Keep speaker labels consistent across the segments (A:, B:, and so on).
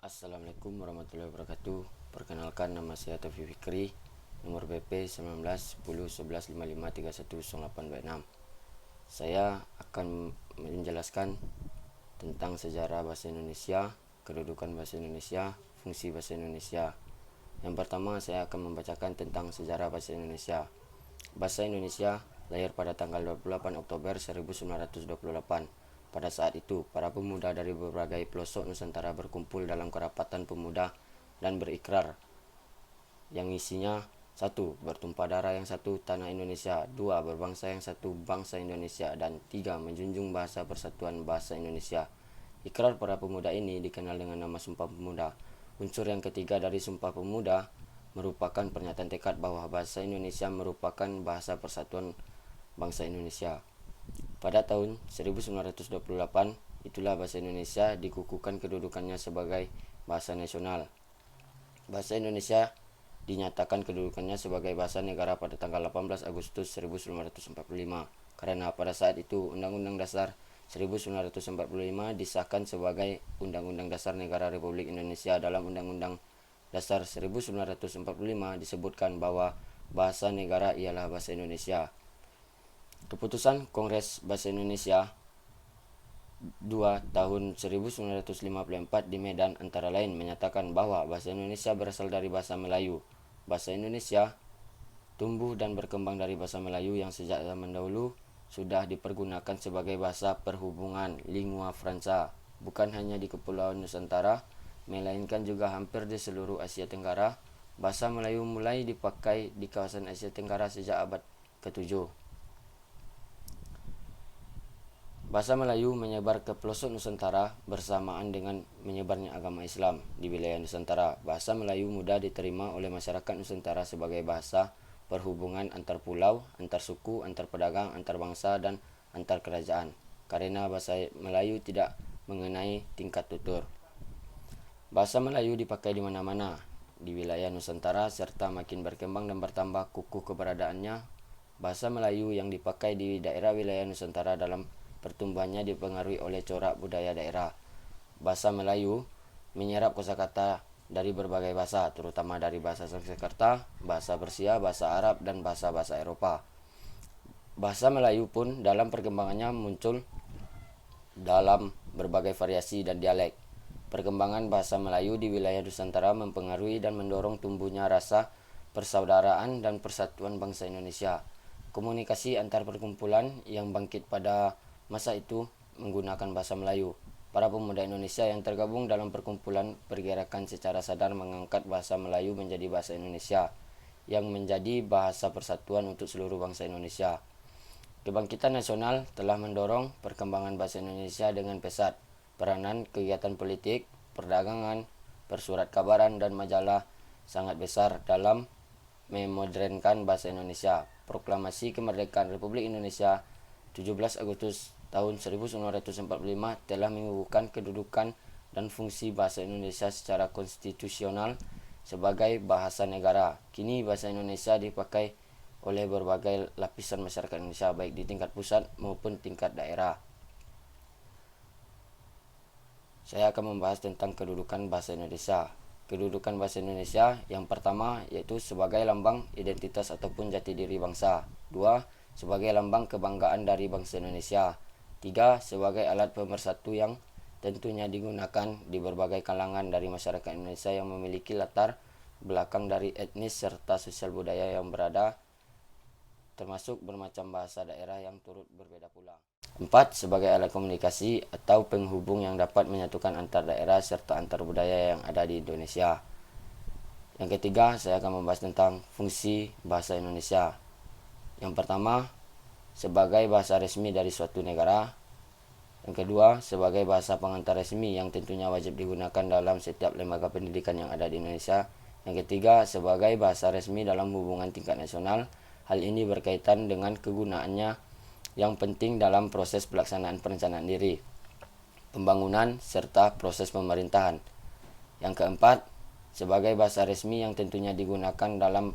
A: Assalamualaikum warahmatullahi wabarakatuh. Perkenalkan, nama saya Taufik Fikri, nomor BP 19 10 11 55 31 08 26. Saya akan menjelaskan tentang sejarah bahasa Indonesia, kedudukan bahasa Indonesia, fungsi bahasa Indonesia. Yang pertama, saya akan membacakan tentang sejarah bahasa Indonesia. Bahasa Indonesia lahir pada tanggal 28 Oktober 1928. Pada saat itu, para pemuda dari berbagai pelosok Nusantara berkumpul dalam kerapatan pemuda dan berikrar yang isinya: 1. Bertumpah darah yang satu, tanah Indonesia. 2. Berbangsa yang satu, bangsa Indonesia. Dan 3. Menjunjung bahasa persatuan bahasa Indonesia. Ikrar para pemuda ini dikenal dengan nama Sumpah Pemuda. Unsur yang ketiga dari Sumpah Pemuda merupakan pernyataan tekad bahwa bahasa Indonesia merupakan bahasa persatuan bangsa Indonesia. Pada tahun 1928, itulah bahasa Indonesia dikukuhkan kedudukannya sebagai bahasa nasional. Bahasa Indonesia dinyatakan kedudukannya sebagai bahasa negara pada tanggal 18 Agustus 1945, karena pada saat itu Undang-Undang Dasar 1945 disahkan sebagai Undang-Undang Dasar Negara Republik Indonesia. Dalam Undang-Undang Dasar 1945 disebutkan bahwa bahasa negara ialah bahasa Indonesia. Keputusan Kongres Bahasa Indonesia 2 tahun 1954 di Medan antara lain menyatakan bahwa bahasa Indonesia berasal dari bahasa Melayu. Bahasa Indonesia tumbuh dan berkembang dari bahasa Melayu yang sejak zaman dahulu sudah dipergunakan sebagai bahasa perhubungan lingua franca, bukan hanya di Kepulauan Nusantara, melainkan juga hampir di seluruh Asia Tenggara. Bahasa Melayu mulai dipakai di kawasan Asia Tenggara sejak abad ke-7. Bahasa Melayu menyebar ke pelosok Nusantara bersamaan dengan menyebarnya agama Islam di wilayah Nusantara. Bahasa Melayu mudah diterima oleh masyarakat Nusantara sebagai bahasa perhubungan antar pulau, antar suku, antar pedagang, antar bangsa, dan antar kerajaan, karena bahasa Melayu tidak mengenai tingkat tutur. Bahasa Melayu dipakai di mana-mana di wilayah Nusantara serta makin berkembang dan bertambah kukuh keberadaannya. Bahasa Melayu yang dipakai di daerah wilayah Nusantara dalam pertumbuhannya dipengaruhi oleh corak budaya daerah. Bahasa Melayu menyerap kosakata dari berbagai bahasa, terutama dari bahasa Sanskerta, bahasa Persia, bahasa Arab, dan bahasa-bahasa Eropa. Bahasa Melayu pun dalam perkembangannya muncul dalam berbagai variasi dan dialek. Perkembangan bahasa Melayu di wilayah Nusantara mempengaruhi dan mendorong tumbuhnya rasa persaudaraan dan persatuan bangsa Indonesia. Komunikasi antar perkumpulan yang bangkit pada masa itu menggunakan bahasa Melayu. Para pemuda Indonesia yang tergabung dalam perkumpulan bergerakan secara sadar mengangkat bahasa Melayu menjadi bahasa Indonesia, yang menjadi bahasa persatuan untuk seluruh bangsa Indonesia. Kebangkitan nasional telah mendorong perkembangan bahasa Indonesia dengan pesat. Peranan kegiatan politik, perdagangan, persurat kabaran, dan majalah sangat besar dalam memodernkan bahasa Indonesia. Proklamasi Kemerdekaan Republik Indonesia 17 Agustus tahun 1945 telah mengukuhkan kedudukan dan fungsi bahasa Indonesia secara konstitusional sebagai bahasa negara. Kini bahasa Indonesia dipakai oleh berbagai lapisan masyarakat Indonesia, baik di tingkat pusat maupun tingkat daerah. Saya akan membahas tentang kedudukan bahasa Indonesia. Kedudukan bahasa Indonesia yang pertama yaitu sebagai lambang identitas ataupun jati diri bangsa. 2. Sebagai lambang kebanggaan dari bangsa Indonesia. 3. Sebagai alat pemersatu yang tentunya digunakan di berbagai kalangan dari masyarakat Indonesia yang memiliki latar belakang dari etnis serta sosial budaya yang berada, termasuk bermacam bahasa daerah yang turut berbeda pula. 4. Sebagai alat komunikasi atau penghubung yang dapat menyatukan antar daerah serta antar budaya yang ada di Indonesia. Yang ketiga, saya akan membahas tentang fungsi bahasa Indonesia. Yang pertama, sebagai bahasa resmi dari suatu negara. Yang kedua, sebagai bahasa pengantar resmi yang tentunya wajib digunakan dalam setiap lembaga pendidikan yang ada di Indonesia. Yang ketiga, sebagai bahasa resmi dalam hubungan tingkat nasional. Hal ini berkaitan dengan kegunaannya yang penting dalam proses pelaksanaan perencanaan diri, pembangunan, serta proses pemerintahan. Yang keempat, sebagai bahasa resmi yang tentunya digunakan dalam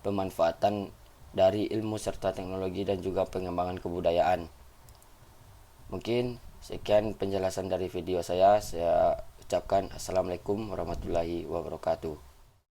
A: pemanfaatan dari ilmu serta teknologi dan juga pengembangan kebudayaan. Mungkin sekian penjelasan dari video saya ucapkan assalamualaikum warahmatullahi wabarakatuh.